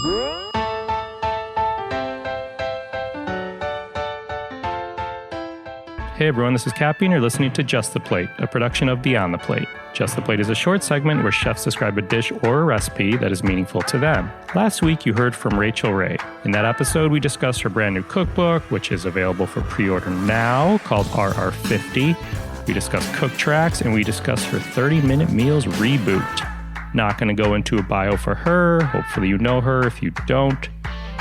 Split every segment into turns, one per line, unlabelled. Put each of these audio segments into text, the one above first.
Hey everyone, this is Kappy and you're listening to Just the Plate, a production of Beyond the Plate. Just the Plate is a short segment where chefs describe a dish or a recipe that is meaningful to them. Last week you heard from Rachael Ray. In that episode we discussed her brand new cookbook, which is available for pre-order now, called RR50. We discussed cook tracks and we discussed her 30-minute meals reboot. Not going to go into a bio for her. Hopefully you know her. If you don't,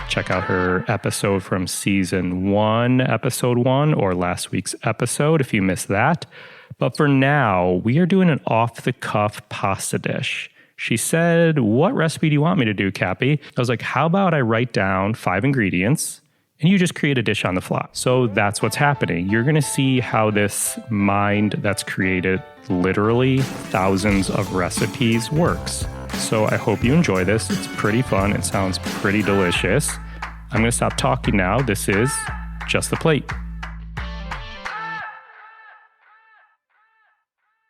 check out her episode from season 1, episode 1, or last week's episode if you missed that. But for now, we are doing an off-the-cuff pasta dish. She said, "What recipe do you want me to do, Kappy?" I was like, how about I write down 5 ingredients and you just create a dish on the fly? So that's what's happening. You're going to see how this mind that's created literally thousands of recipes works. So I hope you enjoy this. It's pretty fun. It sounds pretty delicious. I'm going to stop talking now. This is Just the Plate.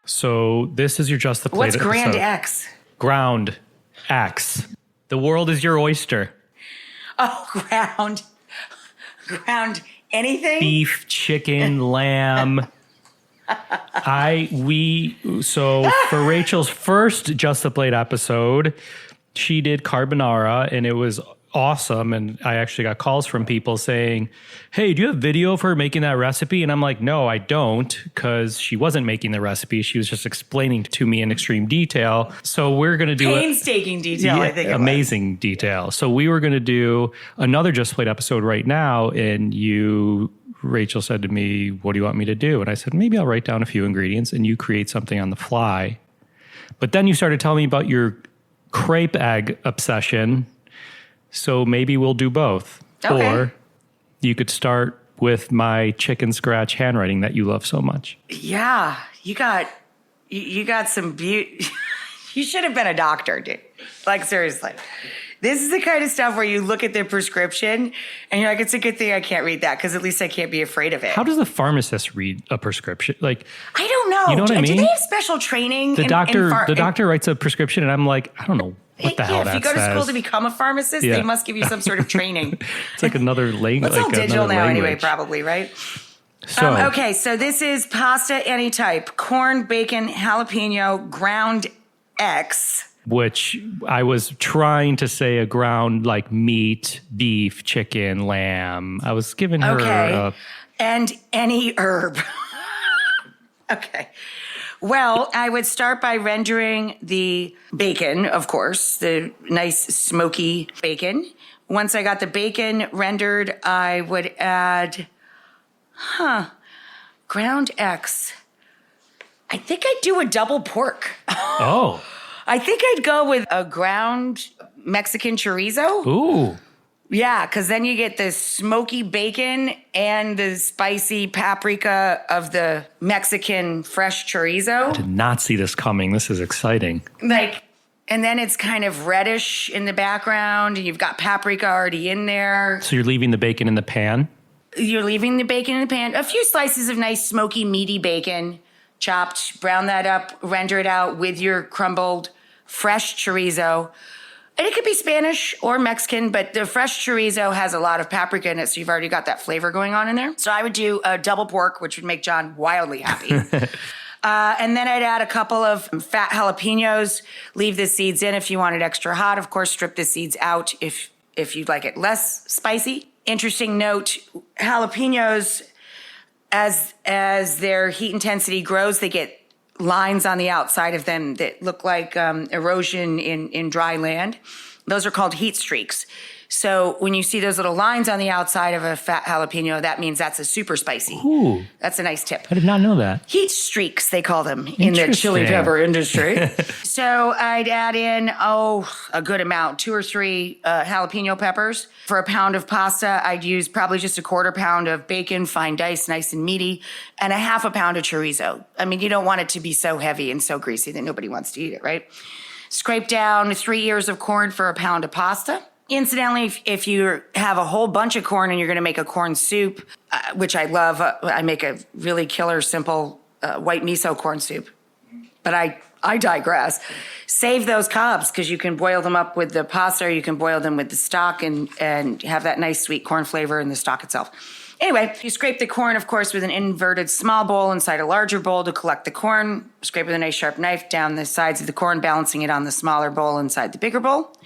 So this is your Just the Plate
What's
episode.
Grand X?
Ground X. The world is your oyster.
Oh, ground anything?
Beef, chicken, lamb. So for Rachel's first Just the Plate episode, she did carbonara and it was awesome. And I actually got calls from people saying, "Hey, do you have video of her making that recipe?" And I'm like, no, I don't, because she wasn't making the recipe. She was just explaining to me in extreme detail. So we're going to do
painstaking detail, I think.
Amazing detail. So we were going to do another Just Plate episode right now. And Rachel said to me, "What do you want me to do?" And I said, maybe I'll write down a few ingredients and you create something on the fly. But then you started telling me about your crepe egg obsession. So maybe we'll do both.
Okay.
Or you could start with my chicken scratch handwriting that you love so much.
Yeah, you got some beauty. You should have been a doctor, dude. Like, seriously. This is the kind of stuff where you look at their prescription and you're like, it's a good thing I can't read that because at least I can't be afraid of it.
How does the pharmacist read a prescription? Like,
I don't know.
You know what I mean?
Do they have special training?
The doctor writes a prescription and I'm like, I don't know what the hell that says.
If you go to school to become a pharmacist, they must give you some sort of training.
It's like another language.
It's all digital now anyway, probably, right?
So,
okay, so this is pasta any type. Corn, bacon, jalapeno, ground X.
Which I was trying to say a ground like meat, beef, chicken, lamb. I was giving her
and any herb. Okay. Well, I would start by rendering the bacon, of course, the nice smoky bacon. Once I got the bacon rendered, I would add, ground X. I think I'd do a double pork.
Oh.
I think I'd go with a ground Mexican chorizo.
Ooh.
Yeah, because then you get the smoky bacon and the spicy paprika of the Mexican fresh chorizo.
Did not see this coming. This is exciting.
And then it's kind of reddish in the background, and you've got paprika already in there.
So you're leaving the bacon in the pan?
You're leaving the bacon in the pan. A few slices of nice smoky, meaty bacon, chopped, brown that up, render it out with your crumbled fresh chorizo. And it could be Spanish or Mexican, but the fresh chorizo has a lot of paprika in it, so you've already got that flavor going on in there. So I would do a double pork, which would make John wildly happy. And then I'd add a couple of fat jalapenos, leave the seeds in if you want it extra hot. Of course, strip the seeds out if you'd like it less spicy. Interesting note, jalapenos, as their heat intensity grows, they get lines on the outside of them that look like erosion in dry land. Those are called heat streaks. So when you see those little lines on the outside of a fat jalapeno, that means that's a super spicy.
Ooh.
That's a nice tip.
I did not know that.
Heat streaks, they call them in the chili pepper industry. So I'd add in, a good amount, 2 or 3 jalapeno peppers. For a pound of pasta, I'd use probably just a 1/4 pound of bacon, fine diced, nice and meaty, and a 1/2 pound of chorizo. I mean, you don't want it to be so heavy and so greasy that nobody wants to eat it, right? Scrape down 3 ears of corn for a pound of pasta. Incidentally, if you have a whole bunch of corn and you're going to make a corn soup, which I love, I make a really killer, simple white miso corn soup. But I digress. Save those cobs because you can boil them up with the pasta, or you can boil them with the stock and have that nice sweet corn flavor in the stock itself. Anyway, you scrape the corn, of course, with an inverted small bowl inside a larger bowl to collect the corn. Scrape with a nice sharp knife down the sides of the corn, balancing it on the smaller bowl inside the bigger bowl.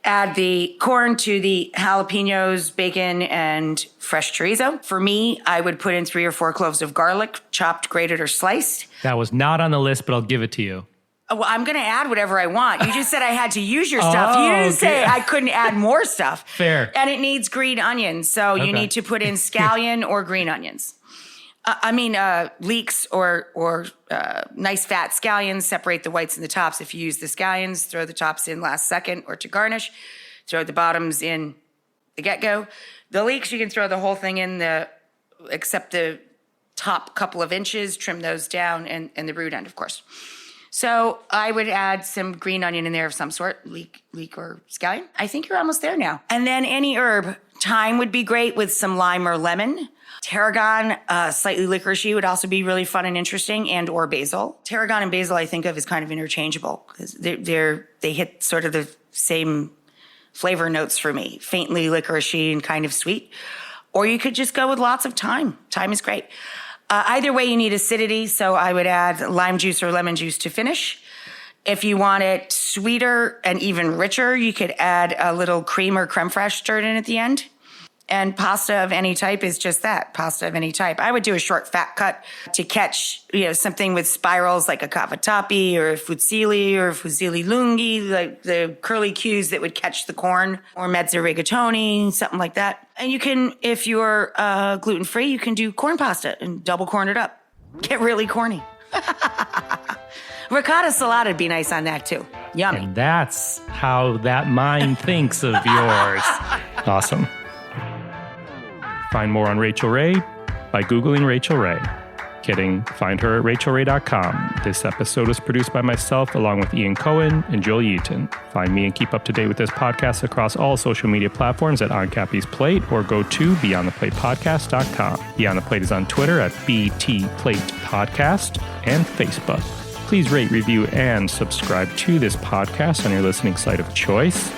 Add the corn to the jalapenos, bacon, and fresh chorizo. For me, I would put in 3 or 4 cloves of garlic, chopped, grated, or sliced.
That was not on the list, but I'll give it to you.
Well, I'm going to add whatever I want. You just said I had to use your stuff. You didn't say I couldn't add more stuff.
Fair.
And it needs green onions, so you need to put in scallion or green onions. Leeks or nice fat scallions. Separate the whites and the tops. If you use the scallions, throw the tops in last second or to garnish. Throw the bottoms in the get-go. The leeks, you can throw the whole thing in except the top couple of inches. Trim those down and the root end, of course. So I would add some green onion in there of some sort, leek or scallion. I think you're almost there now. And then any herb. Thyme would be great with some lime or lemon. Tarragon, slightly licoricey would also be really fun and interesting, and or basil. Tarragon and basil I think of as kind of interchangeable because they hit sort of the same flavor notes for me, faintly licoricey and kind of sweet. Or you could just go with lots of thyme. Thyme is great. Either way, you need acidity, so I would add lime juice or lemon juice to finish. If you want it sweeter and even richer, you could add a little cream or creme fraiche stirred in at the end. And pasta of any type is just that, pasta of any type. I would do a short fat cut to catch, something with spirals like a cavatappi or a fusilli or fusilli lunghi, like the curly cues that would catch the corn, or mezza rigatoni, something like that. And you can, if you're gluten-free, you can do corn pasta and double corn it up. Get really corny. Ricotta salad would be nice on that too. Yummy.
And that's how that mind thinks of yours. Awesome. Find more on Rachael Ray by Googling Rachael Ray. Kidding. Find her at rachaelray.com. This episode was produced by myself along with Ian Cohen and Joel Yeaton. Find me and keep up to date with this podcast across all social media platforms at On Kappy's Plate, or go to beyondtheplatepodcast.com. Beyond the Plate is on Twitter at BT Plate Podcast and Facebook. Please rate, review, and subscribe to this podcast on your listening site of choice.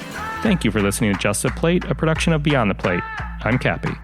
Thank you for listening to Just the Plate, a production of Beyond the Plate. I'm Kappy.